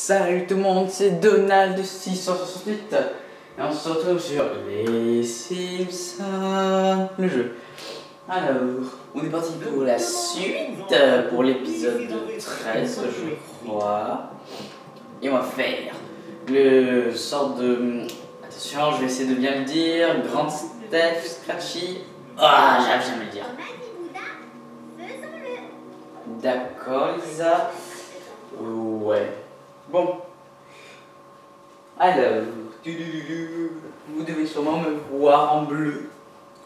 Salut tout le monde, c'est Donald de 668 et on se retrouve sur les Simpsons, le jeu. Alors, on est parti pour la suite, pour l'épisode 13 je crois. Et on va faire le sort de... Attention, je vais essayer de bien le dire. Grand Steph, Scratchy. Ah, j'arrive jamais à le dire. D'accord, Lisa. Ouais. Bon. Alors, vous devez sûrement me voir en bleu,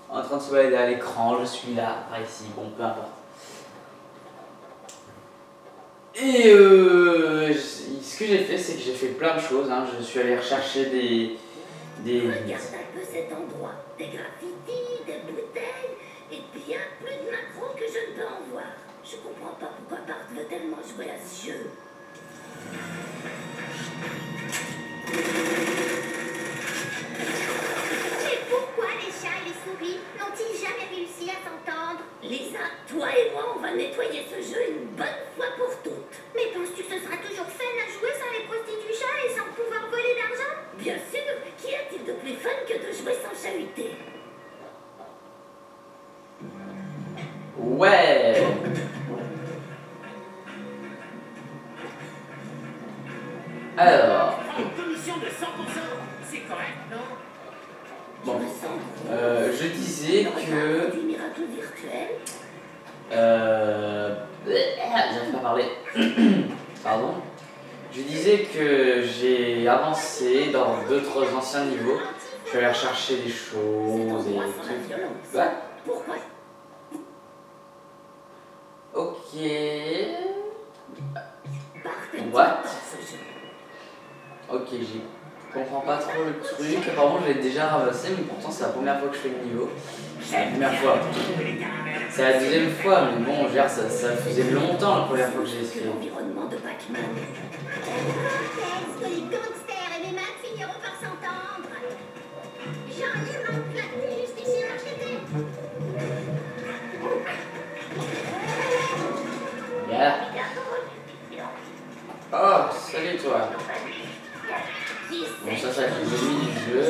en train de se balader à l'écran. Je suis là, par ici. Bon, peu importe. Et ce que j'ai fait, c'est que j'ai fait plein de choses. Hein. Je suis allé rechercher des... Regarde un peu cet endroit. Des graffitis, des bouteilles, et bien plus de macros que je ne peux en voir. Je comprends pas pourquoi Bart veut tellement jouer à ce jeu. Mais pourquoi les chats et les souris n'ont-ils jamais réussi à s'entendre? Lisa, toi et moi, on va nettoyer ce jeu une bonne fois pour toutes. Mais penses-tu que ce sera toujours fun à jouer sans les prostituées du chat et sans pouvoir voler d'argent? Bien sûr, qu'y a-t-il de plus fun que de jouer sans chahuter? Ouais. Alors, Une commission de 100%, c'est correct, non? bon, je disais que... Du miracle virtuel. J'arrive pas à parler. Pardon. Je disais que j'ai avancé dans d'autres anciens niveaux. Je vais aller rechercher des choses et des trucs. Ouais. Pourquoi? Ok. Bart What? Ok, je comprends pas trop le truc. Apparemment, je l'ai déjà ramassé, mais pourtant, c'est la première fois que je fais le niveau. C'est la première fois. C'est la deuxième fois, mais bon, ça faisait longtemps la première fois que j'ai essayé. L'environnement de Pac-Man. Est-ce que les gangsters et les mags finiront par s'entendre? J'en ai marre de flatter juste ici à l'acheter. Yeah. Oh, salut toi. Bon, ça c'est les ennemis du jeu.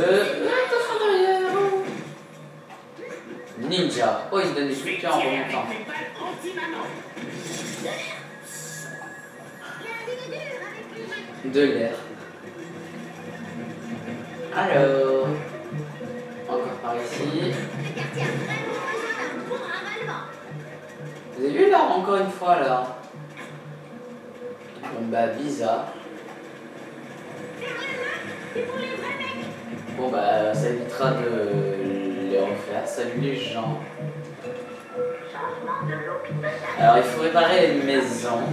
Attention derrière. Ninja. Oh, il se donne des soutiens en remontant. De l'air. Alors, encore par ici. Vous avez vu là, encore une fois là. Bon bah bizarre. Bon bah ça évitera de les refaire. Salut les gens. Alors il faut réparer les maisons.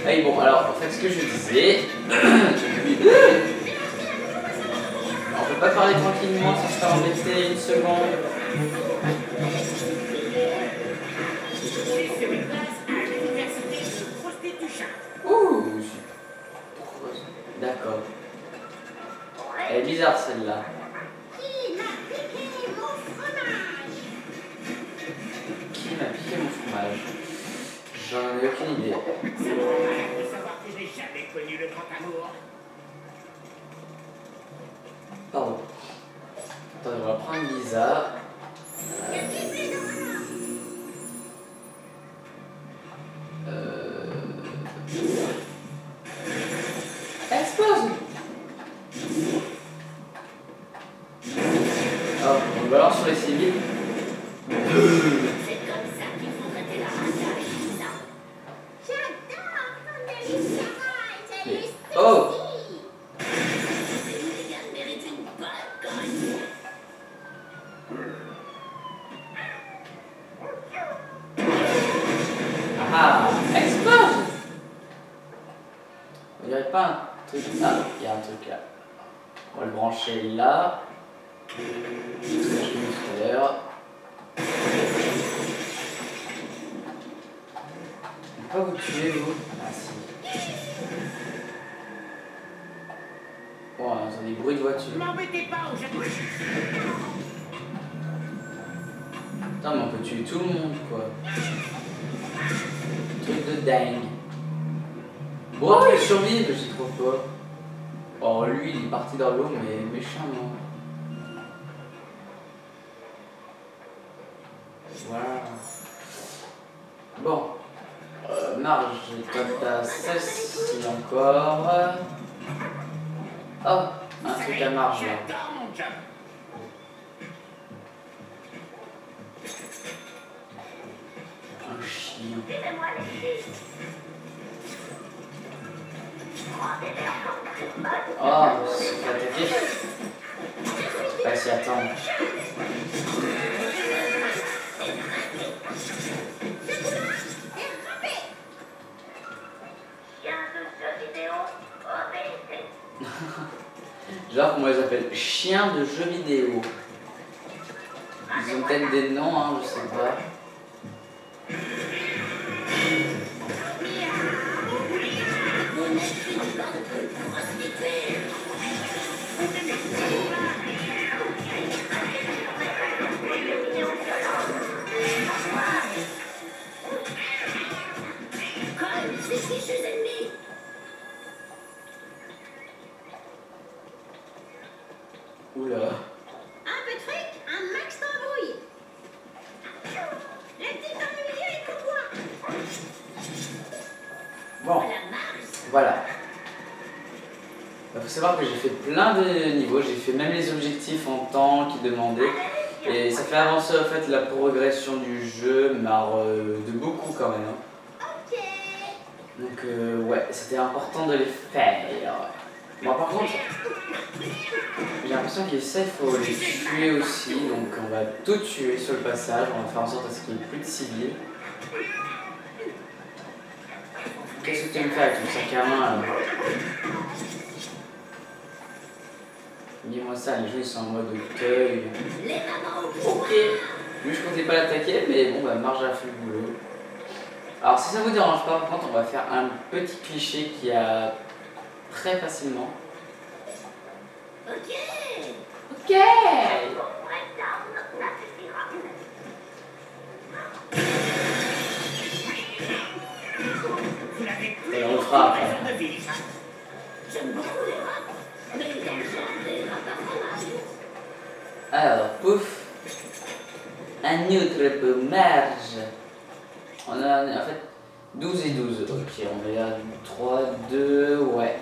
Ah oui bon alors en fait ce que je disais. On peut pas parler tranquillement sans se faire embêter une seconde. Ouh. D'accord. Elle est bizarre celle-là. Qui m'a piqué mon fromage? Qui m'a piqué mon fromage? J'en ai aucune idée. C'est normal de savoir que j'ai jamais connu le grand amour. Pardon. Attends, on va prendre Lisa. Explose! Oh, on balance sur les civils. C'est comme ça qu'il faut traiter la race avec Lisa. J'adore quand Alicia et Mais- Alice oh! Ces hooligans méritent une bonne correction. Ah! Explose! On dirait pas un truc. Ah, il y a un truc là. On va le brancher là. C'est ce que j'ai mis tout à l'heure. On peut pas vous tuer, vous? Ah si. Bon, on entend des bruits de voiture. M'embêtez pas ou je... Putain, mais on peut tuer tout le monde, quoi. Truc de dingue. Bon, il survit, mais j'y trouve pas. Oh, lui, il est parti dans l'eau, mais méchamment. Voilà. Bon. Marge, toi t'as celle-ci encore. Oh, un truc à marge là. Un chien. Oh, c'est attaqué. Pas s'y attendre. Genre, comment ils appellent chiens de jeux vidéo. Ils ont peut-être des noms, hein, je sais pas. Oula. Un peu de fric, un max d'embrouille. Le petit ennuyé est pour toi. Bon, voilà. Il faut savoir que j'ai fait plein de niveaux, j'ai fait même les objectifs en temps qui demandaient. Et ça fait avancer en fait la progression du jeu, mais alors, de beaucoup quand même. Ok. Donc ouais, c'était important de les faire. Bon par contre, j'ai l'impression qu'il faut les tuer aussi, donc on va tout tuer sur le passage, on va faire en sorte à ce qu'il n'y ait plus de civils. Qu'est-ce que tu aimes faire avec ton sac à main là? Dis-moi ça, les jeux ils sont en mode cueil. Ok, lui je comptais pas l'attaquer, mais bon bah Marge a fait le boulot. Alors si ça vous dérange pas, par contre on va faire un petit cliché qui a très facilement. Ok. Ok. Et on le fera après. J'aime beaucoup les rats, mais dans le genre des rats à fromage. Alors, pouf. Un autre peu Marge. On a en fait 12 et 12. Ok, on est là 3, 2, ouais.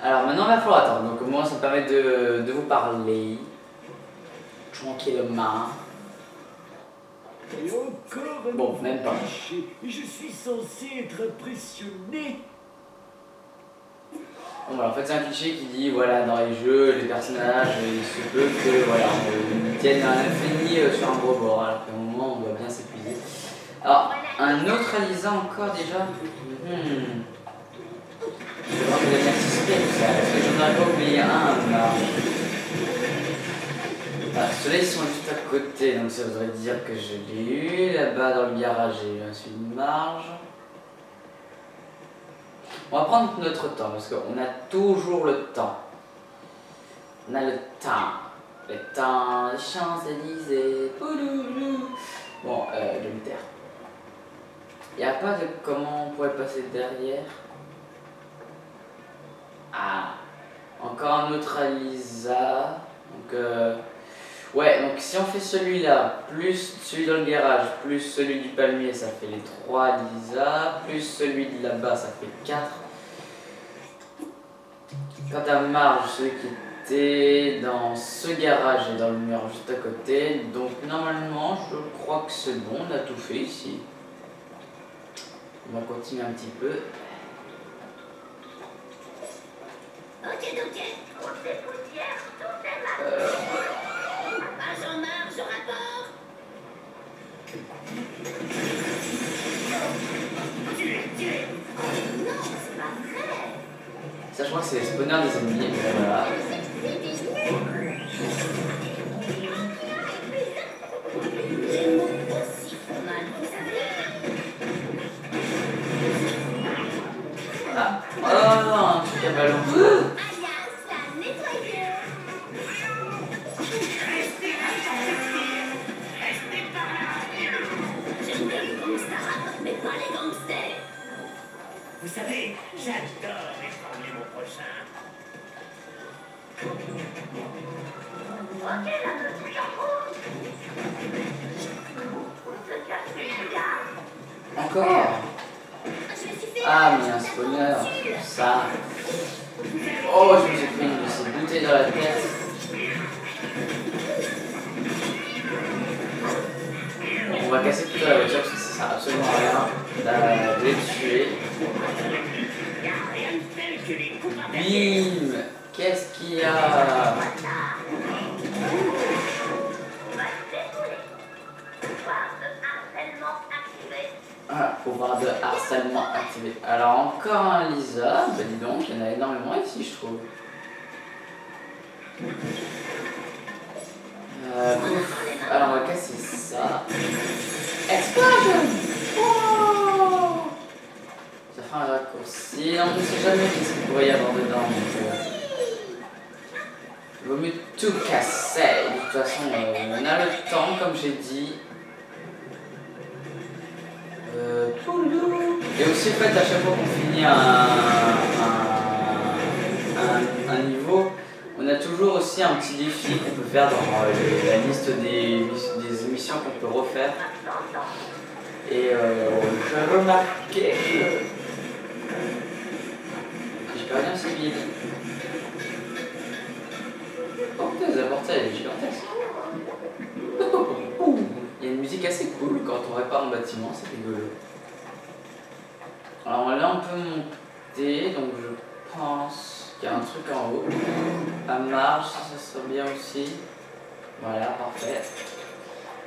Alors maintenant il va falloir attendre. Donc moi ça me permet de vous parler. Tranquillement. Et encore un Bon, nouveau même pas. cliché. Et je suis censé être impressionné. Bon, voilà, en fait c'est un cliché qui dit voilà dans les jeux les personnages il se peut que voilà on tienne à l'infini sur un gros bord alors qu'à un moment on doit bien s'épuiser. Alors un autre Alisa encore déjà. Je vais voir que les suspense là, parce que j'en aurais pas oublié un là. Ah, ceux-là ils sont juste à côté donc ça voudrait dire que je l'ai eu. Là-bas dans le garage j'ai eu un celui de Marge. On va prendre notre temps parce qu'on a toujours le temps. On a le temps. Le temps, les Champs-Élysées. Bon, le militaire. Il n'y a pas de comment on pourrait passer derrière. Ah, encore un autre Alisa. Donc, ouais, donc si on fait celui-là, plus celui dans le garage, plus celui du palmier, ça fait les 3 Alisa, plus celui de là-bas, ça fait 4. Quant à Marge, celui qui était dans ce garage et dans le mur juste à côté, donc normalement, je crois que c'est bon, on a tout fait ici. On va continuer un petit peu. Ok, ok. Toutes ces poussières, toutes ces marques. Agent Marge, au rapport. Tuez. Non, c'est pas vrai. Ça, je crois que c'est les spawners des ennemis. Voilà. J'ai mon aussi mal, vous savez. Ah. Oh, un truc à ballon. Alias, la nettoyeuse. J'aime bien les gangsters, mais pas les gangsters. Vous savez, j'adore étrangler mon prochain. Ok, la petite enfant. Se casser, là. Encore. Je me suis fait. Ah, mais un spawner. Ça. Oh, je me suis pris une de ces bouteilles dans la tête. On va casser plutôt la voiture parce que ça sert absolument à rien de les tuer. Bim! Qu'est-ce qu'il y a? Voilà, pouvoir de harcèlement activé. Alors encore un Lisa, bah dis donc, il y en a énormément ici je trouve. Alors on va casser ça. Explosion! Oh, ça fera un raccourci. On ne sait jamais ce qu'il pourrait y avoir dedans. Donc, il vaut mieux tout casser. De toute façon, on a le temps, comme j'ai dit. Et aussi, en fait, à chaque fois qu'on finit un niveau, on a toujours aussi un petit défi qu'on peut faire dans la liste des émissions qu'on peut refaire. Et j'ai remarqué que j'ai perdu un civil. Oh putain, la portée elle est gigantesque. Il y a une musique assez cool quand on répare un bâtiment, c'est rigolo. Alors là on peut monter, donc je pense qu'il y a un truc en haut. À marge, ça serait bien aussi. Voilà, parfait.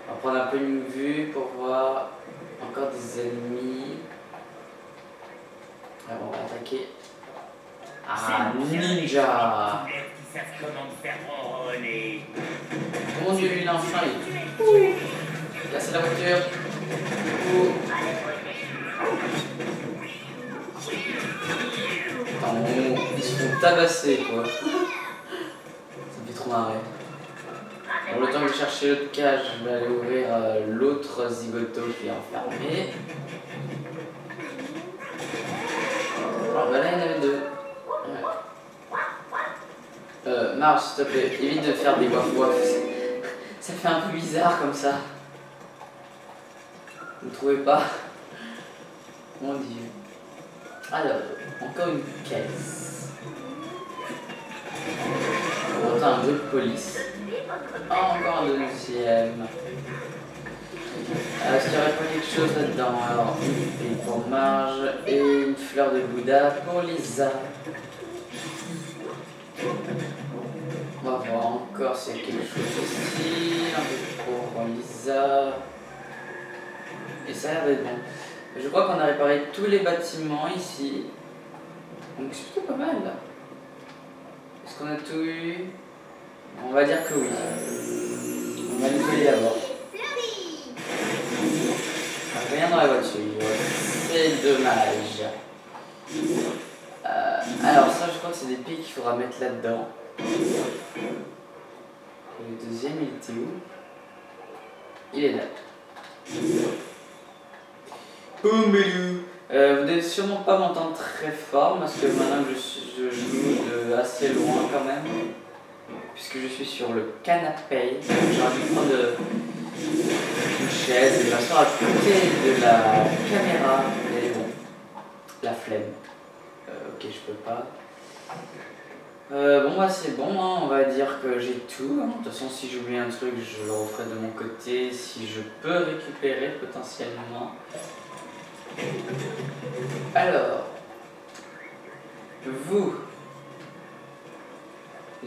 On va prendre un peu une vue pour voir encore des ennemis. Alors on va attaquer. Ah, ninja! Qui savent comment me faire ronronner. Mon dieu, lui l'enfant il... Casser la voiture. Attends, ils se font tabasser quoi. Ça me fait trop marrer. Bon, le temps de chercher l'autre cage, je vais aller ouvrir l'autre zigoto qui est enfermé. Alors bah là il y en avait deux. Ouais. Marge, s'il te plaît, évite de faire des waf-waf. Ça fait un peu bizarre comme ça. Vous ne trouvez pas? Mon dieu. Alors, encore une caisse. On entend un bruit de police. Oh, encore un deuxième. Est-ce qu'il n'y aurait pas quelque chose là-dedans? Alors, une épée pour Marge et une fleur de Bouddha pour Lisa. On va voir encore s'il y a quelque chose ici. Un peu pour Lisa. Et ça a l'air d'être bon. Je crois qu'on a réparé tous les bâtiments ici. Donc c'est plutôt pas mal là. Est-ce qu'on a tout eu? On va dire que oui. On va nettoyer d'abord. Rien dans la voiture. C'est dommage. Alors ça je crois que c'est des pics qu'il faudra mettre là-dedans. Le deuxième il était où? Il est là. Boum belou. Vous devez sûrement pas m'entendre très fort parce que maintenant je joue de assez loin quand même. Puisque je suis sur le canapé. J'ai envie de prendre une chaise et bien sûr à côté de la caméra. Mais bon, la flemme. Ok, je peux pas. Bon bah c'est bon, hein, on va dire que j'ai tout. Hein. De toute façon si j'oublie un truc je le referai de mon côté si je peux récupérer potentiellement. Alors, vous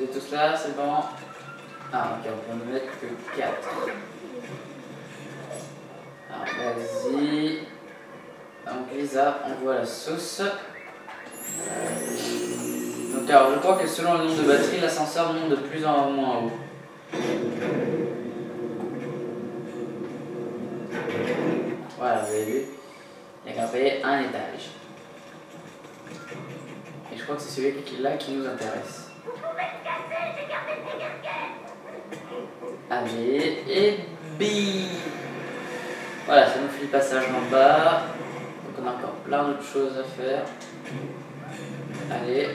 êtes tous là, c'est bon? Ah ok, on peut ne mettre que 4. Alors vas-y. Donc Lisa, on voit la sauce. Donc alors je crois que selon le nombre de batteries, l'ascenseur monte de plus en moins haut. Voilà, vous avez vu, il n'y a qu'à payer un étage. Et je crois que c'est celui là qui nous intéresse. Vous pouvez me casser, j'ai gardé mes casquettes. Allez, et bim. Voilà, ça nous fait le passage en bas. Donc on a encore plein d'autres choses à faire. Allez,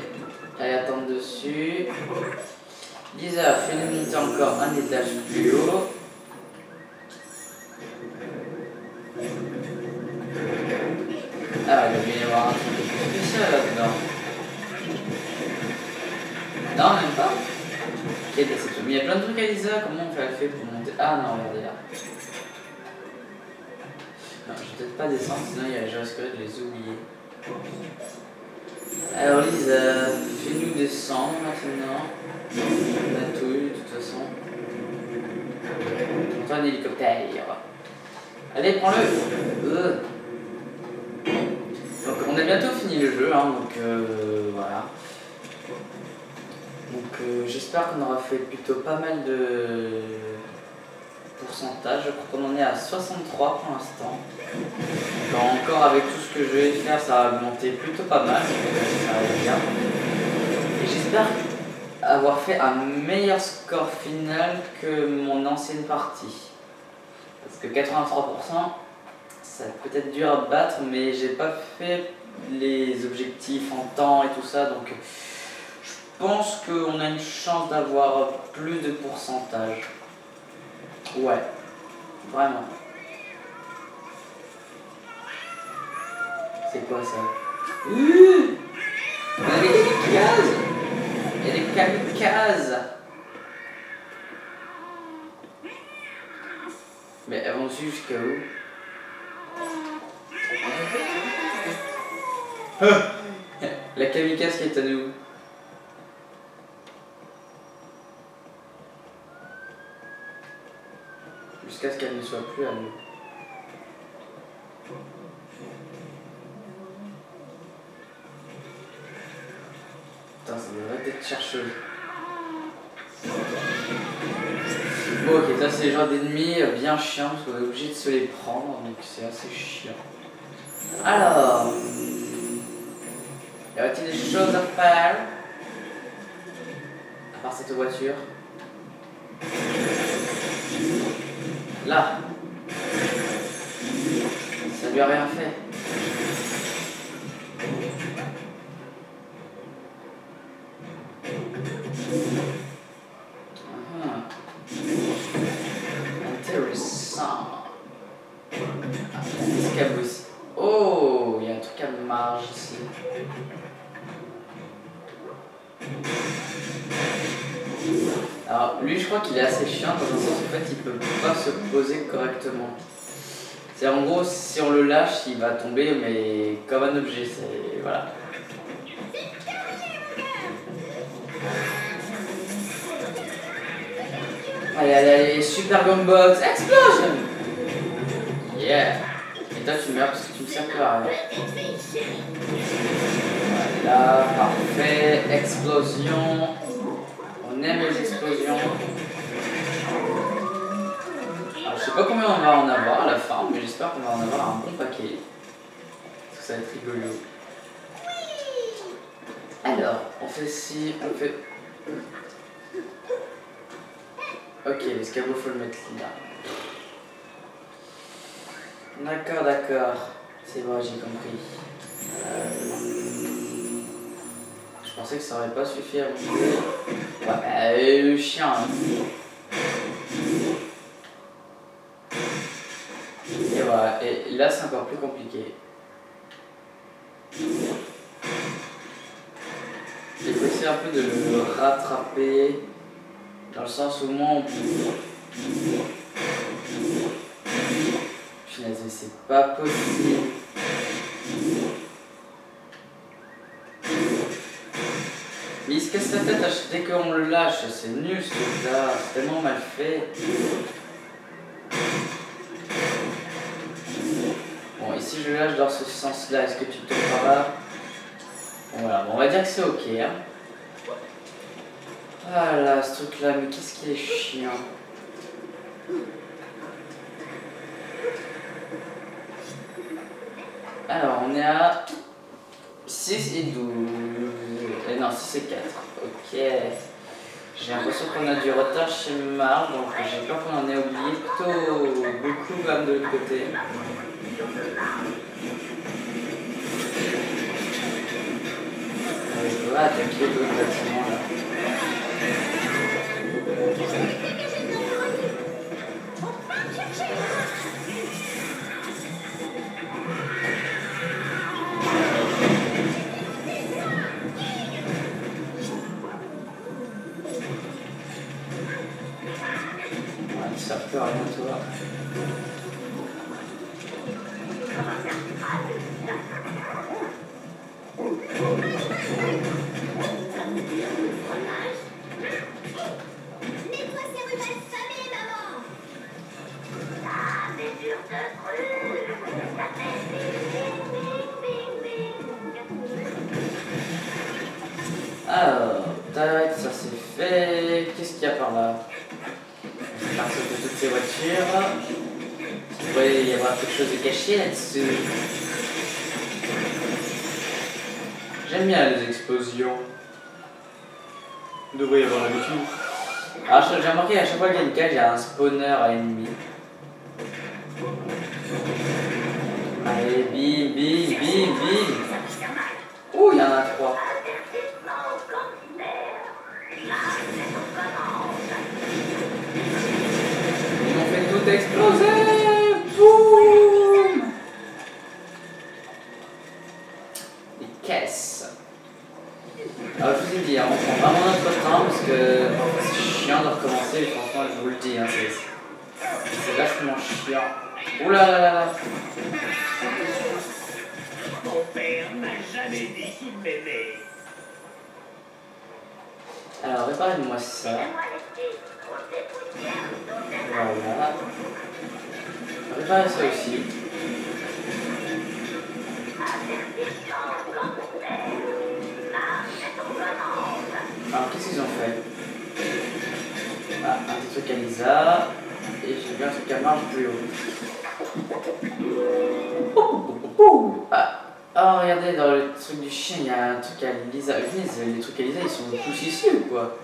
allez attendre dessus. Lisa, fais-nous monter encore un étage plus haut. Ah, il va bien y avoir un truc spécial là-dedans. Non, même pas. Ok, c'est tout. Mais il y a plein de trucs à Lisa. Comment on fait le fait pour monter? Ah non, regardez là. Non, je vais peut-être pas descendre, sinon je risquerais de les oublier. Alors Lisa, fais-nous descendre maintenant. On a tout eu de toute façon. On entend un hélicoptère. Allez, prends-le. Donc on a bientôt fini le jeu, hein, donc voilà. Donc j'espère qu'on aura fait plutôt pas mal de pourcentage. Je crois qu'on en est à 63 pour l'instant. Encore avec tout ce que je vais faire, ça va augmenter plutôt pas mal. Ça va bien. Et j'espère avoir fait un meilleur score final que mon ancienne partie. Parce que 83%, ça peut être dur à battre, mais j'ai pas fait les objectifs en temps et tout ça, donc je pense qu'on a une chance d'avoir plus de pourcentage. Ouais, vraiment. C'est quoi ça? On a des kamikazes! Il y a des kamikazes! Mais elles vont suivre jusqu'à où? La kamikaze qui est à nous. Jusqu'à ce qu'elle ne soit plus à nous. Putain, ça devrait être chercheuse. Bon, ok, ça c'est le genre d'ennemis bien chiant parce qu'on est obligé de se les prendre, donc c'est assez chiant. Alors, y a-t-il des choses à faire à part cette voiture? Là, ça lui a rien fait. Intéressant. Escabeau. Oh, il y a un truc à marge ici. Alors, lui, je crois qu'il est assez chiant dans un sens en fait, il peut pas se poser correctement. C'est en gros, si on le lâche, il va tomber, mais comme un objet, c'est. Voilà. Allez, allez, allez, Super Gumbox, Explosion! Yeah! Et toi, tu meurs parce que tu me sers plus à rien. Voilà, parfait, explosion. On aime les explosions. Alors, je sais pas combien on va en avoir à la fin, mais j'espère qu'on va en avoir un bon paquet. Parce que ça va être rigolo. Alors, on fait ci, on fait... Ok, l'escabeau, faut le mettre là. D'accord, d'accord. C'est bon, j'ai compris. Je pensais que ça aurait pas suffi à monter. Ouais, le chien. Hein. Et voilà, et là c'est encore plus compliqué. Il faut essayer un peu de le rattraper. Dans le sens où moi on peut... Punaise, mais c'est pas possible. Mais il se casse la tête dès qu'on le lâche, c'est nul ce truc-là, c'est tellement mal fait. Bon, ici je le lâche dans ce sens-là, est-ce que tu tombes par là? Bon, voilà, bon, on va dire que c'est ok. Hein. Ah là, ce truc-là, mais qu'est-ce qu'il est chiant. Alors, on est à 6 et 12. Non, 6 et 4. Ok. J'ai l'impression qu'on a du retard chez Marge, donc j'ai peur qu'on en ait oublié plutôt beaucoup même de l'autre côté. attaquer d'autres bâtiments là. Ouais, ça peut rien toi. Nettoie ces rues affamées, maman. Ah, c'est dur de brûler. Ça fait bing, Alors, tac, ça c'est fait. Qu'est-ce qu'il y a par là? Je vais partir de toutes ces voitures. Il pourrait y avoir quelque chose de caché là-dessus. J'aime bien les explosions. Il devrait y avoir l'habitude. Alors j'ai remarqué à chaque fois qu'il y a une cage, il y a un spawner à ennemi. Allez, bim, bim, bim, bim. Ouh, il y en a 3. Ils ont fait tout exploser. Boum. Les caisses. Alors je vous ai dit, hein, on prend vraiment notre temps parce que parfois c'est chiant de recommencer, et franchement je vous le dis, hein, c'est vachement chiant. Ouh là là là là. Mon père m'a jamais dit qu'il m'aimait. Alors réparez-moi ça. Voilà. Réparez ça aussi. Alors qu'est-ce qu'ils ont fait? Ah, un petit truc à Lisa. Et j'ai vu un truc à marche plus haut. Ah, oh, regardez, dans le truc du chien, il y a un truc à Lisa. Les trucs à Lisa, ils sont tous ici ou quoi?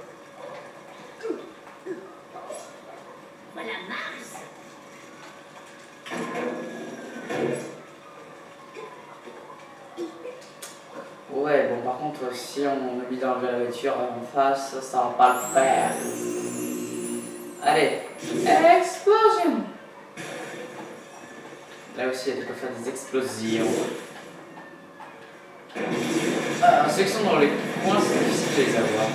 Voilà Mars. Ouais, bon, par contre, si on a mis d'enlever la voiture en face, ça va pas le faire. Allez, explosion! Là aussi, il y a de quoi faire des explosions. Ceux qui sont dans les coins, c'est difficile de les avoir.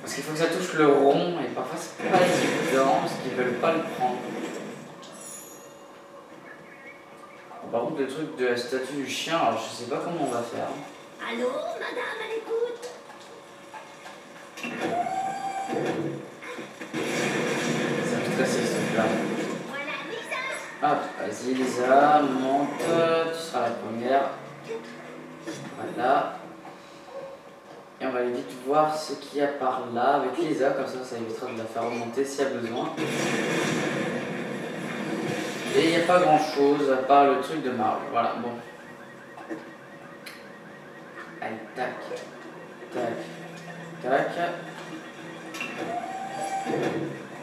Parce qu'il faut que ça touche le rond, et parfois c'est pas évident, parce qu'ils veulent pas le prendre. Par contre, le truc de la statue du chien, alors je sais pas comment on va faire. Allô, madame, à l'écoute? Ça me stresse ce truc-là. Voilà, Lisa. Hop, vas-y Lisa, monte, tu seras la première. Voilà. Et on va aller vite voir ce qu'il y a par là avec Lisa, comme ça évitera de la faire remonter s'il y a besoin. Et il n'y a pas grand chose à part le truc de marge. Voilà, bon. Allez, tac, tac, tac.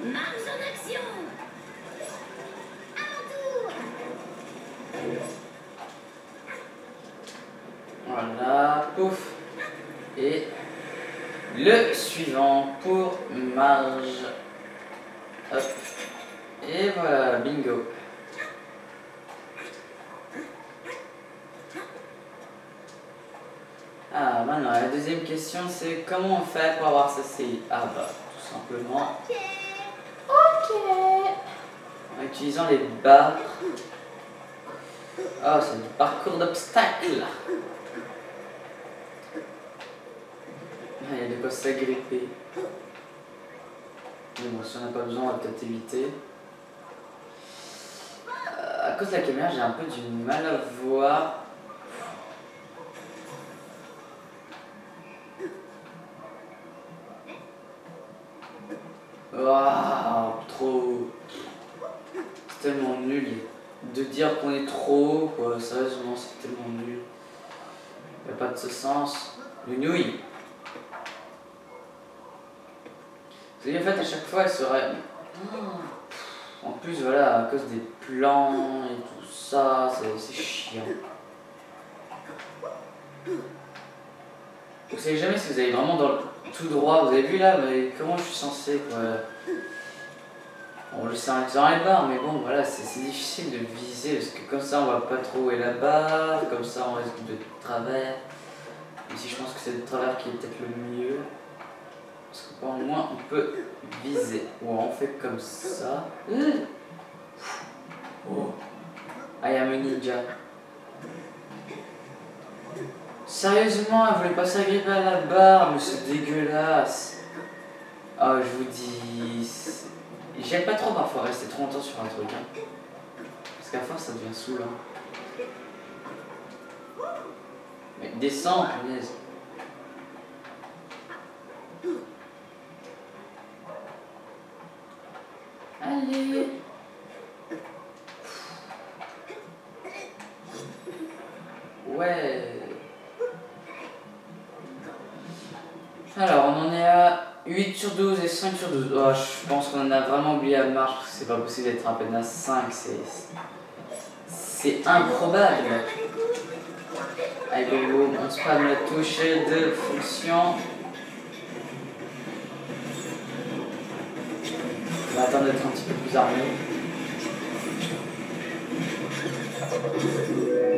Mars en action. À mon tour. Voilà, pouf. Et le suivant pour Marge. Hop. Et voilà, bingo. Ah, maintenant, la deuxième question, c'est comment on fait pour avoir ceci? Ah bah, tout simplement. Ok. Ok. En utilisant les barres. Oh, c'est du parcours d'obstacles. Il y a de quoi s'agripper. Mais bon, si on n'a pas besoin, on va peut-être éviter. À cause de la caméra, j'ai un peu du mal à voir. Waouh, trop. C'est tellement nul. De dire qu'on est trop haut, quoi. Sérieusement, c'est tellement nul. Il n'y a pas de ce sens. Le nouille. Parce qu'en fait, à chaque fois, elle serait. En plus, voilà, à cause des plans et tout ça, c'est chiant. Vous savez jamais si vous allez vraiment dans le tout droit. Vous avez vu là, mais comment je suis censé quoi. On le sait dans les barres, mais bon voilà, c'est difficile de viser parce que comme ça on voit pas trop où est la barre, comme ça on risque de travers. Même si je pense que c'est le travers qui est peut-être le mieux. Parce qu'au moins on peut viser. Ou on fait comme ça. Oh. I am a ninja. Sérieusement, elle voulait pas s'agripper à la barre, mais c'est dégueulasse. Oh, je vous dis. J'aime pas trop parfois rester trop longtemps sur un truc. Hein. Parce qu'à force, ça devient saoulant. Mais descends, punaise. Allez. Ouais. Alors, on en est à 8 sur 12 et 5 sur 12. Oh, je pense qu'on en a vraiment oublié la marche parce que c'est pas possible d'être à peine à 5. C'est improbable. Allez, go, on spam la touche de fonction. On va attendre d'être un petit peu plus armé.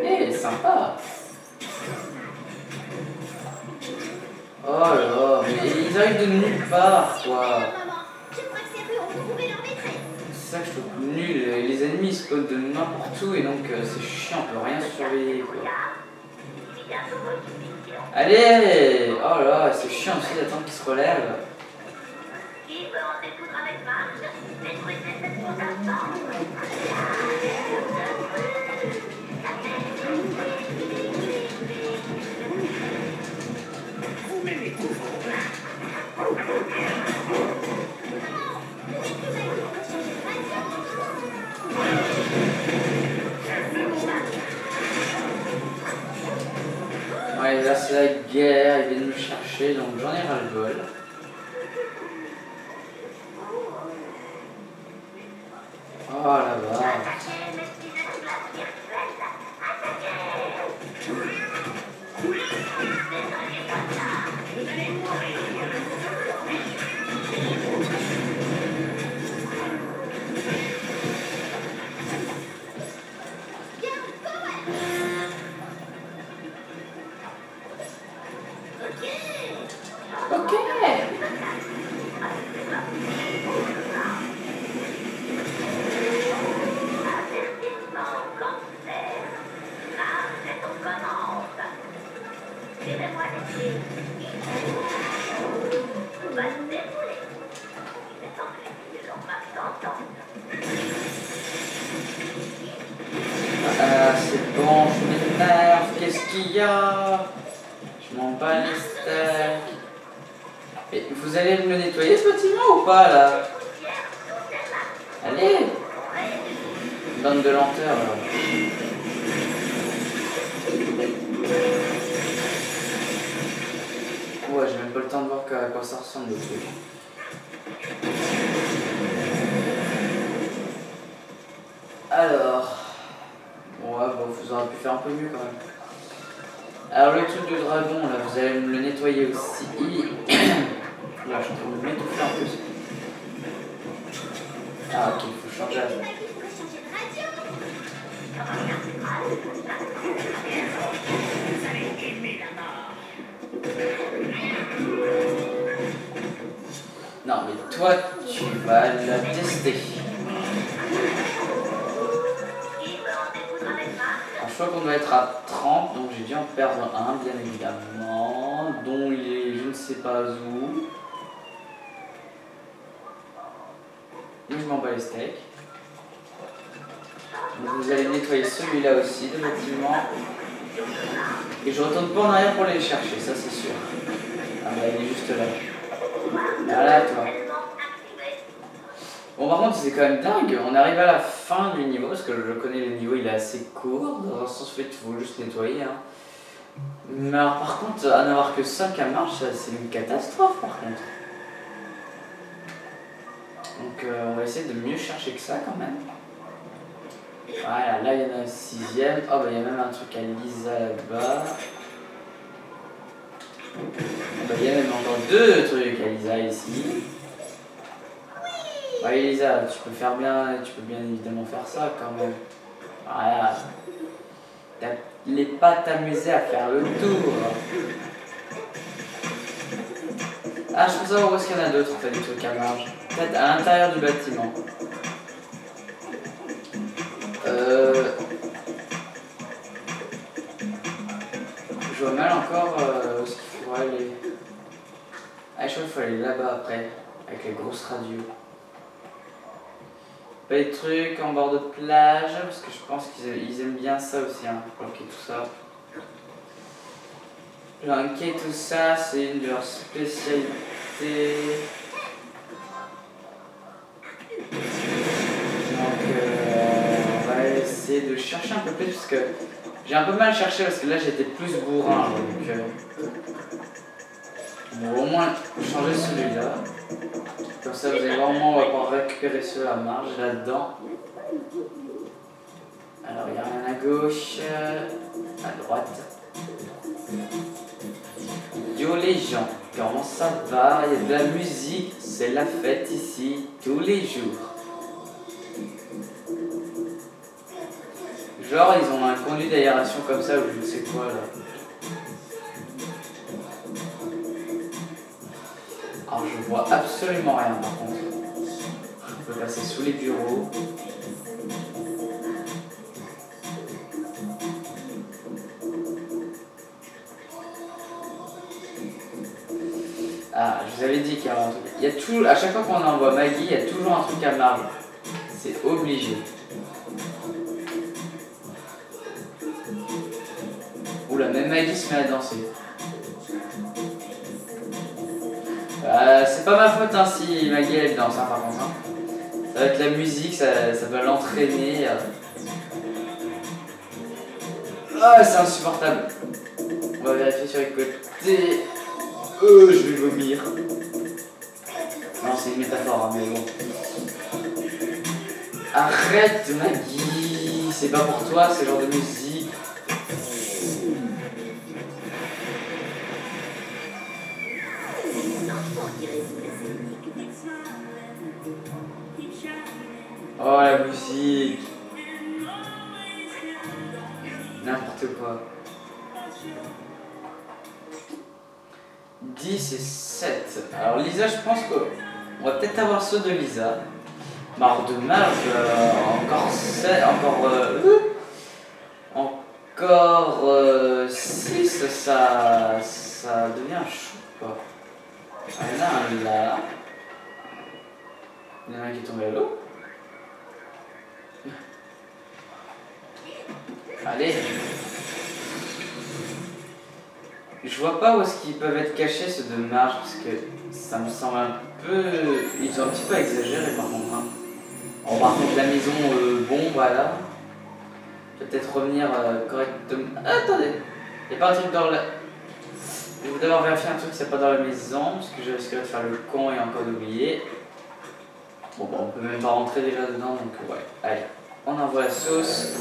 Eh, sympa. Oh là là, mais ils arrivent de nulle part, quoi. C'est ça que je trouve nul. Les ennemis ils spawnent de n'importe où et donc c'est chiant, on peut rien surveiller, quoi. Allez. Oh là là, c'est chiant aussi d'attendre qu'ils se relèvent. Ouais, là c'est la guerre, ils viennent me chercher, donc j'en ai ras le bol. Oh là-bas. C'est bon, je m'énerve, qu'est-ce qu'il y a? Je m'en bats les steaks. Et vous allez me le nettoyer ce bâtiment ou pas là? Allez! Donne de lenteur là. Ouais, j'ai même pas le temps de voir à quoi ça ressemble le truc. Alors. Ouais, bon, vous auriez pu faire un peu mieux quand même. Alors, le truc du dragon, là, vous allez me le nettoyer aussi. Là, je suis en train de m'étouffer en plus. Ah, ok, il faut changer. Non, mais toi, tu vas la tester. Alors, je crois qu'on doit être à 30, donc j'ai dû en perdre un, bien évidemment, dont il est je ne sais pas où. Donc, je m'en bats les steaks. Donc, vous allez nettoyer celui-là aussi, le bâtiment. Et je retourne pas en arrière pour aller les chercher, ça c'est sûr. Ah bah il est juste là. Voilà toi. Bon par contre c'est quand même dingue, on arrive à la fin du niveau, parce que je connais le niveau il est assez court, dans un sens fait il faut juste nettoyer. Hein. Mais alors par contre, à n'avoir que 5 à marche, c'est une catastrophe par contre. Donc on va essayer de mieux chercher que ça quand même. Voilà, là il y en a un 6ème. Oh bah il y a même un truc à Lisa là-bas. Bah, il y a même encore 2 trucs, Elisa, ici. Ouais, Elisa, tu peux bien évidemment faire ça quand même. Voilà. T'allais pas t'amuser à faire le tour. Ah, je peux savoir où est-ce qu'il y en a d'autres, en fait, des trucs à marge. Peut-être à l'intérieur du bâtiment. Je vois mal encore où est-ce qu'il faut aller. Ah, je crois qu'il faut aller là-bas après, avec les grosses radios. Pas des trucs en bord de plage, parce que je pense qu'ils aiment bien ça aussi, hein, planquer tout ça. Planquer tout ça, c'est une de leurs spécialités. Donc, on va essayer de chercher un peu plus, parce que j'ai un peu mal cherché, parce que là j'étais plus bourrin, donc on va au moins changer celui-là. Comme ça, vous allez voir, on va pouvoir récupérer ceux à marge là-dedans. Alors, il n'y a rien à gauche, à droite. Yo les gens, comment ça va? Il y a de la musique, c'est la fête ici, tous les jours. Genre, ils ont un conduit d'aération comme ça, ou je ne sais quoi là. Alors, je vois absolument rien par contre. On peut passer sous les bureaux. Ah, je vous avais dit qu'il y avait un truc. Il y a toujours, à chaque fois qu'on envoie Maggie, il y a toujours un truc à marge. C'est obligé. Oula, même Maggie se met à danser. C'est pas ma faute hein, si Maggie elle danse hein, par contre. Hein. Ça va être la musique, ça va l'entraîner. Ah, c'est insupportable. On va vérifier sur les côtés. Je vais vomir. Non, c'est une métaphore, hein, mais bon. Arrête, Maggie. C'est pas pour toi, ce genre de musique. Oh, la musique. N'importe quoi. 10 et 7. Alors Lisa, je pense qu'on va peut-être avoir ceux de Lisa. Mais alors de Marge, encore 7, encore 6, ça devient chaud quoi. Ah, il y en a un là. Il y en a un qui est tombé à l'eau. Allez. Je vois pas où est-ce qu'ils peuvent être cachés ceux de Marge parce que ça me semble un peu... Ils ont un petit peu exagéré par contre. Hein. Bon, par contre la maison, bon voilà. Je vais peut-être revenir correctement... Ah, attendez. Il n'y a pas un truc dans la... Je vais d'abord vérifier un truc qui c'est pas dans la maison parce que je risquerais de faire le con et encore d'oublier. Bon, on peut même pas rentrer déjà dedans donc ouais. Allez, on envoie la sauce.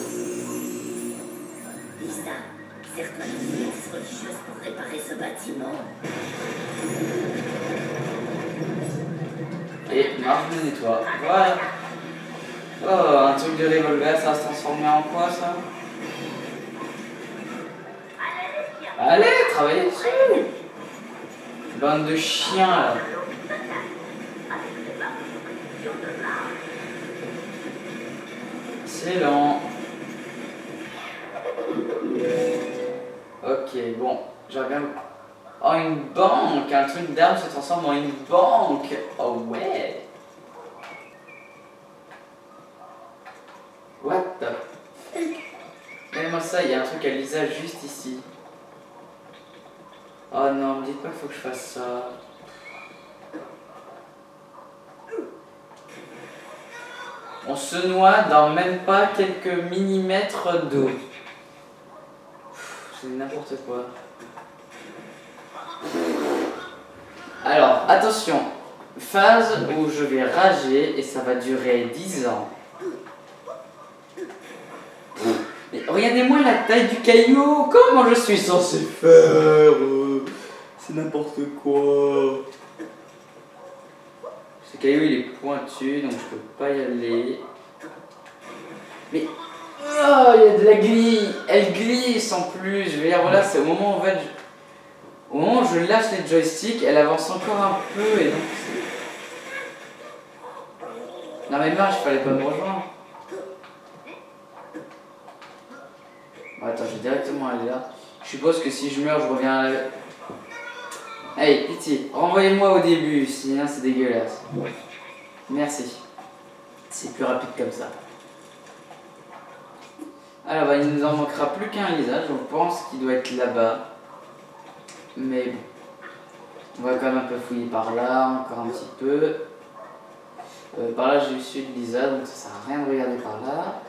Lisa, certaines églises religieuses pour réparer ce bâtiment. Et Marge me nettoie. Voilà. Oh, un truc de revolver, ça va se transformer en quoi ça? Allez, travaillez dessus. Bande de chiens là. C'est lent. Ok, bon, je regarde. Oh, une banque! Un truc d'arme se transforme en une banque! Oh ouais! What the fuck? Regardez-moi ça, il y a un truc à Lisa juste ici. Oh non, me dites pas qu'il faut que je fasse ça. On se noie dans même pas quelques millimètres d'eau. C'est n'importe quoi. Alors, attention. Phase où je vais rager et ça va durer 10 ans. Mais regardez-moi la taille du caillou. Comment je suis censé faire? C'est n'importe quoi. Ce caillou il est pointu donc je peux pas y aller. Mais oh, il y a de la glisse. Elle glisse en plus. Je veux dire voilà, c'est au moment où en fait au moment où je lâche les joysticks, elle avance encore un peu et donc non mais marche, il fallait pas me rejoindre. Bon, attends, je vais directement aller là. Je suppose que si je meurs, je reviens à la... Hey, pitié, renvoyez-moi au début, sinon c'est dégueulasse. Merci. C'est plus rapide comme ça. Alors, bah, il nous en manquera plus qu'un Lisa, je pense qu'il doit être là-bas. Mais bon. On va quand même un peu fouiller par là, encore un petit peu. Par là, j'ai eu celui de Lisa, donc ça sert à rien de regarder par là.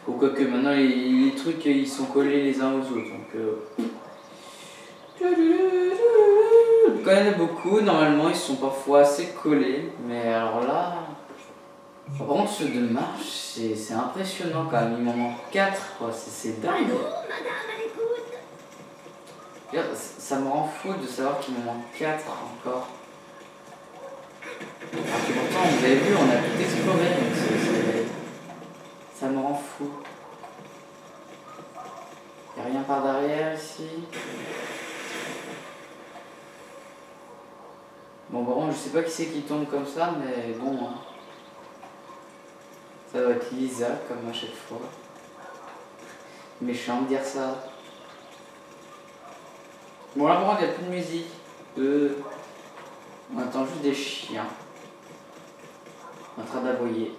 Ou quoique maintenant, les trucs, ils sont collés les uns aux autres. Donc, quand il y en a beaucoup, normalement, ils sont parfois assez collés. Mais alors là... Par contre, ceux de marche, c'est impressionnant quand même. Il m'en manque 4, quoi. C'est dingue. Allô, madame, à l'écoute. Ça me rend fou de savoir qu'il me manque 4 encore. Alors que pourtant, vous avez vu, on a tout exploré. Donc ça me rend fou. Y'a rien par derrière ici. Bon, bon, je sais pas qui c'est qui tombe comme ça, mais bon. Hein. Ça doit être Lisa, comme à chaque fois. Méchant de dire ça. Bon, là, par contre, il n'y a plus de musique. On entend juste des chiens. En train d'aboyer.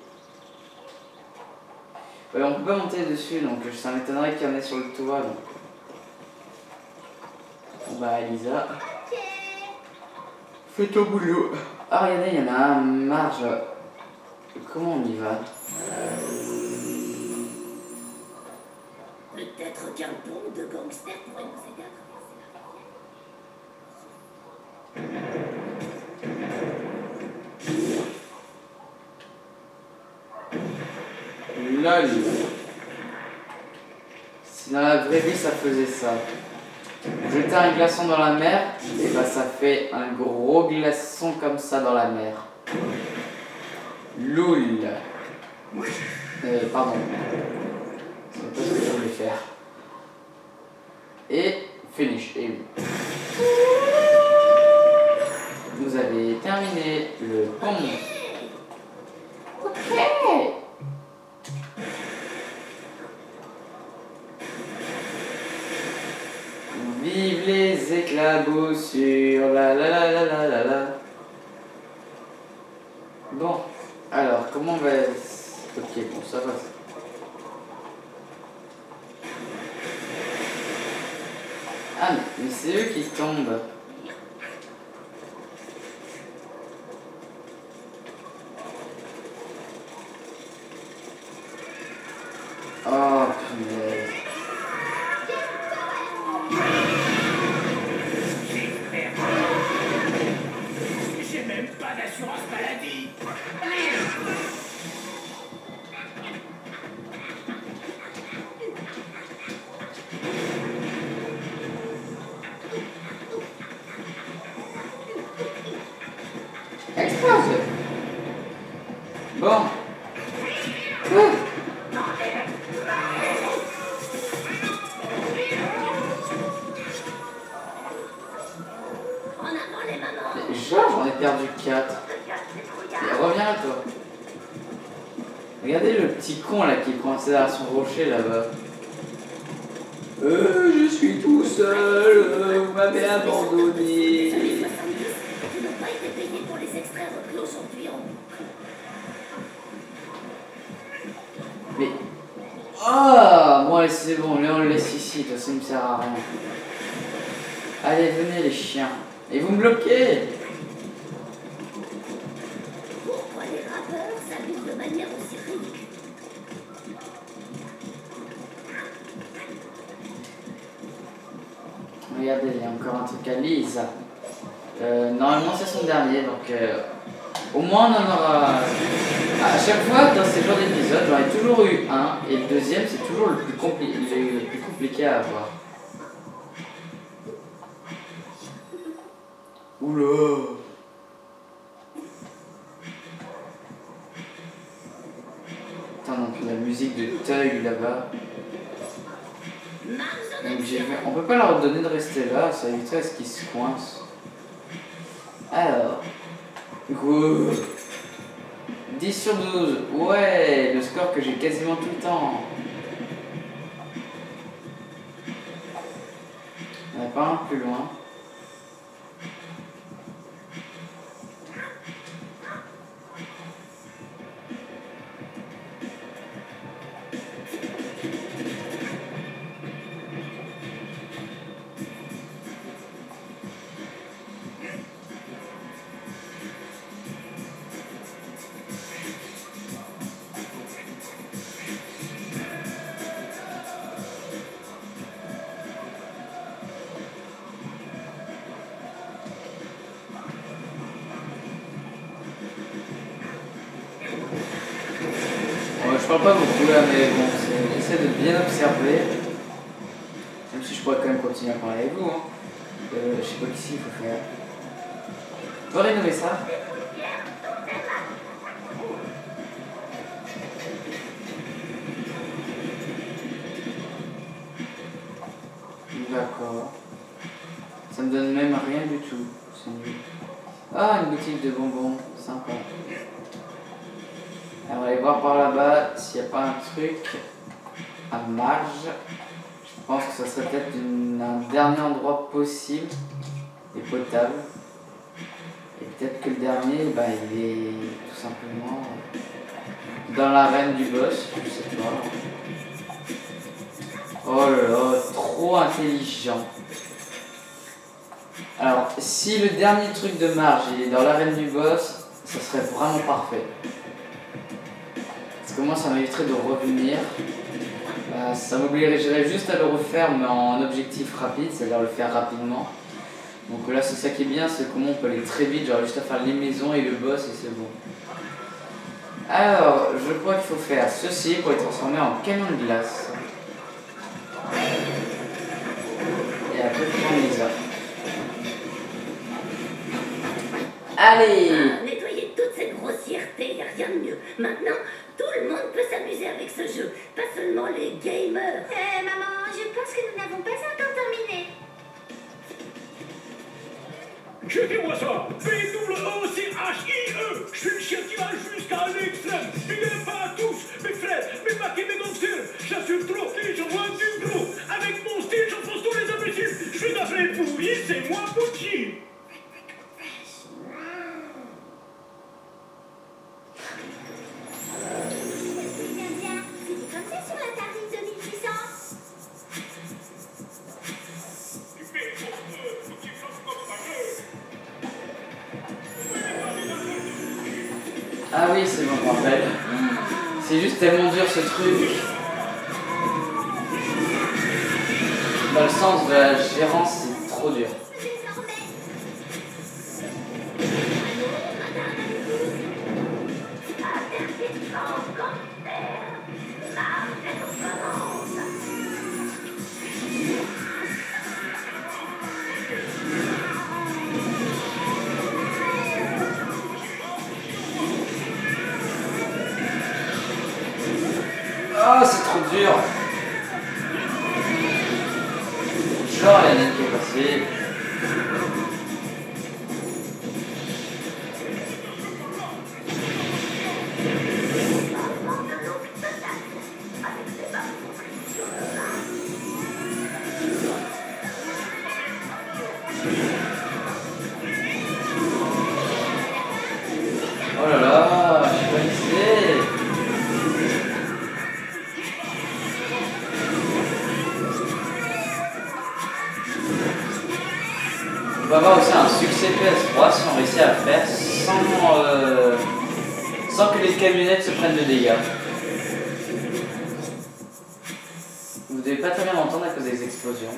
Ouais, on peut pas monter dessus, donc ça m'étonnerait qu'il y en ait sur le toit. Donc. Bon, bah, Lisa. Fais ton boulot. Ah, regardez, il y en a un, Marge. Comment on y va? Peut-être qu'un pont de gangsters pourrait nous aider à traverser la LOL. Si dans la vraie vie ça faisait ça. Jeter un glaçon dans la mer, et bah ça fait un gros glaçon comme ça dans la mer. Loul. Pardon. C'est pas ce que je voulais faire. Et finish. Et oui. Vous avez terminé le pont. Ok. Vive les éclaboussures, la la la la la la la. Bon, alors comment on va... Ok, bon, ça va. Ah, mais c'est eux qui tombent. Oh, punaise. J'ai même pas d'assurance maladie. Explose. Bon. En avant les mamans. J'en ai perdu 4. Et reviens à toi. Regardez le petit con là qui est coincé derrière son rocher là-bas. Je suis tout seul, vous m'avez abandonné. Les années 70, qui n'ont pas été payés pour les extraits repris aujourd'hui en boucle. Mais... Ah, moi c'est bon, là on le laisse ici, de toute façon il me sert à rien. Allez, venez les chiens. Et vous me bloquez. Pourquoi les rappeurs s'habillent de manière aussi ridicule? Regardez, il y a encore un truc à Lisa. Normalement c'est son dernier, donc au moins on en aura... À chaque fois dans ces genres d'épisodes, j'en ai toujours eu un, et le deuxième c'est toujours le plus compliqué à avoir. Oula. Putain, donc la musique de Tug là-bas. Donc on peut pas leur donner de rester là, ça éviterait à ce qu'ils se coincent. Alors. Go. 10 sur 12. Ouais, le score que j'ai quasiment tout le temps. On n'a pas un plus loin. Je parle pas beaucoup là, mais bon, j'essaie de bien observer. Même si je pourrais quand même continuer à parler avec vous. Hein. Je sais pas qu'ici il faut faire. On va rénover ça. D'accord. Ça me donne même rien du tout. C'est nul. Ah, une boutique de bonbons. Sympa. On va aller voir par là-bas s'il n'y a pas un truc à marge. Je pense que ce serait peut-être un dernier endroit possible et potable. Et peut-être que le dernier, bah, il est tout simplement dans l'arène du boss, je sais pas. Oh là là, trop intelligent. Alors, si le dernier truc de marge il est dans l'arène du boss, ça serait vraiment parfait. Parce que moi ça m'éviterait de revenir. Ça m'obligerait juste à le refaire mais en objectif rapide, c'est-à-dire le faire rapidement. Donc là c'est ça qui est bien, c'est comment on peut aller très vite, genre juste à faire les maisons et le boss et c'est bon. Alors, je crois qu'il faut faire ceci pour être transformé en camion de glace. Et après prendre les arts. Allez! Nettoyer toute cette grossièreté, y a rien de mieux. Maintenant, tout le monde peut s'amuser avec ce jeu, pas seulement les gamers. Maman, je pense que nous n'avons pas encore terminé. Checkez-moi ça! B-O-O-C-H-I-E! Je suis le chien qui va jusqu'à l'extrême! Il n'aime pas à tous! Mes frères, mes maquets, mes gangsters! J'assure trop et j'envoie du gros! Avec mon style, j'enfonce tous les imbéciles! Je suis d'après pourri, c'est moi Pucci! C'était comme ça sur la tartine de 1600. Ah oui, c'est bon, je me rappelle. C'est juste tellement dur ce truc. Dans le sens de la gérance, c'est trop dur. Ah, c'est trop dur. Genre la ligne qui est passée. Oh là là, je sais pas qui c'est. On va avoir aussi un succès PS3 si on réussit à le faire sans que les camionnettes se prennent de dégâts. Vous devez pas très bien l'entendre à cause des explosions.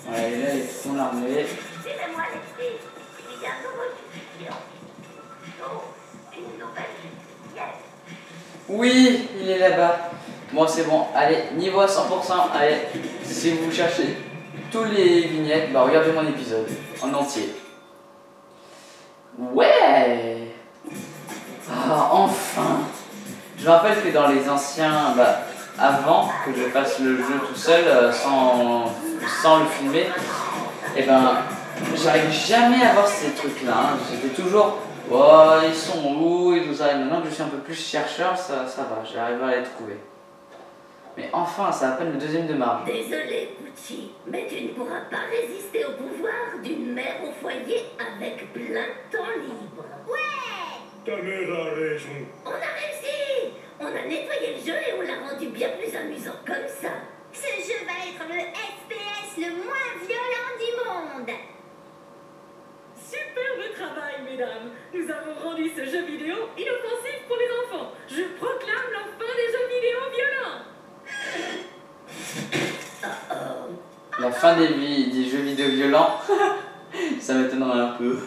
Voilà, et là il est son armée. Suivez-moi les filles, il y a un nouveau fusion. Oh, une nouvelle pièce. Oui, il est là-bas. Moi c'est bon, allez, niveau à 100%, allez, si vous cherchez tous les vignettes, bah regardez mon épisode en entier. Ouais. Ah, enfin. Je me rappelle que dans les anciens, bah, avant que je fasse le jeu tout seul, sans le filmer, et ben, j'arrive jamais à voir ces trucs-là. Hein. J'étais toujours, oh, ils sont où et tout ça. Et maintenant que je suis un peu plus chercheur, ça va, j'arrive à les trouver. Mais enfin, ça a à peine le deuxième de marge. Désolé, Pucci, mais tu ne pourras pas résister au pouvoir d'une mère au foyer avec plein de temps libre. Ouais! Ta mère a raison. On a réussi! On a nettoyé le jeu et on l'a rendu bien plus amusant comme ça. Ce jeu va être le FPS le moins violent du monde. Superbe travail, mesdames. Nous avons rendu ce jeu vidéo inoffensif pour les enfants. Je proclame la fin des jeux vidéo violents. La fin des jeux vidéo violents, ça m'étonnerait un peu.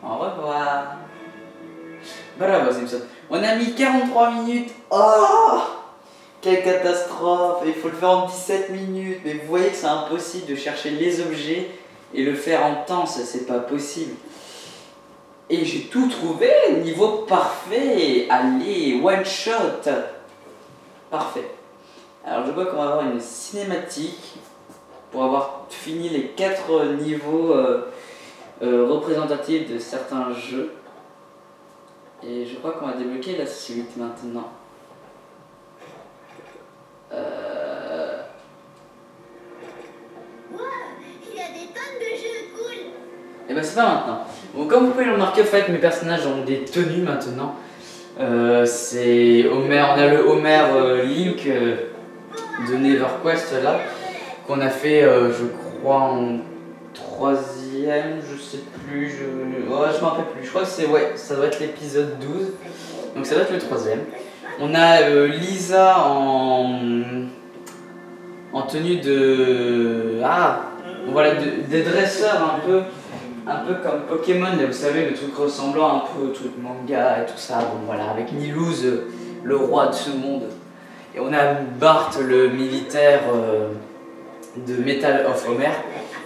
Au revoir. Bravo Simpson. On a mis 43 minutes. Oh, quelle catastrophe. Il faut le faire en 17 minutes. Mais vous voyez que c'est impossible de chercher les objets et le faire en temps. Ça, c'est pas possible. Et j'ai tout trouvé. Niveau parfait. Allez, one shot. Parfait. Alors je vois qu'on va avoir une cinématique pour avoir fini les 4 niveaux représentatifs de certains jeux. Et je crois qu'on va débloquer la suite maintenant. Wow, il y a des tonnes de jeux cool. Et ben c'est pas maintenant. Bon, comme vous pouvez le remarquer, en fait, mes personnages ont des tenues maintenant. C'est Homer, on a le Homer Link de NeverQuest là, qu'on a fait, je crois, en 3e, je sais plus, je me rappelle plus. Je crois que c'est, ouais, ça doit être l'épisode 12. Donc ça doit être le 3e. On a Lisa en tenue de... Ah, voilà, des dresseurs un peu comme Pokémon, vous savez, le truc ressemblant un peu au truc manga et tout ça. Bon voilà, avec Milouz, le roi de ce monde. Et on a Bart, le militaire de Metal of Homer.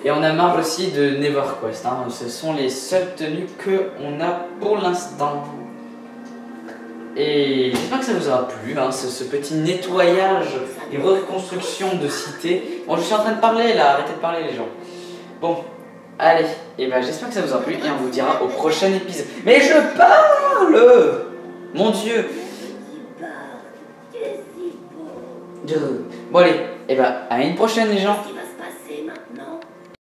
Et on a Marge aussi de NeverQuest. Hein. Ce sont les seules tenues qu'on a pour l'instant. Et j'espère que ça vous aura plu, hein, ce petit nettoyage et reconstruction de cité. Bon, je suis en train de parler là, arrêtez de parler les gens. Bon, allez, et ben j'espère que ça vous aura plu et on vous dira au prochain épisode. Mais je parle! Mon Dieu! Tu es si beau. Bon allez, et ben à une prochaine les gens.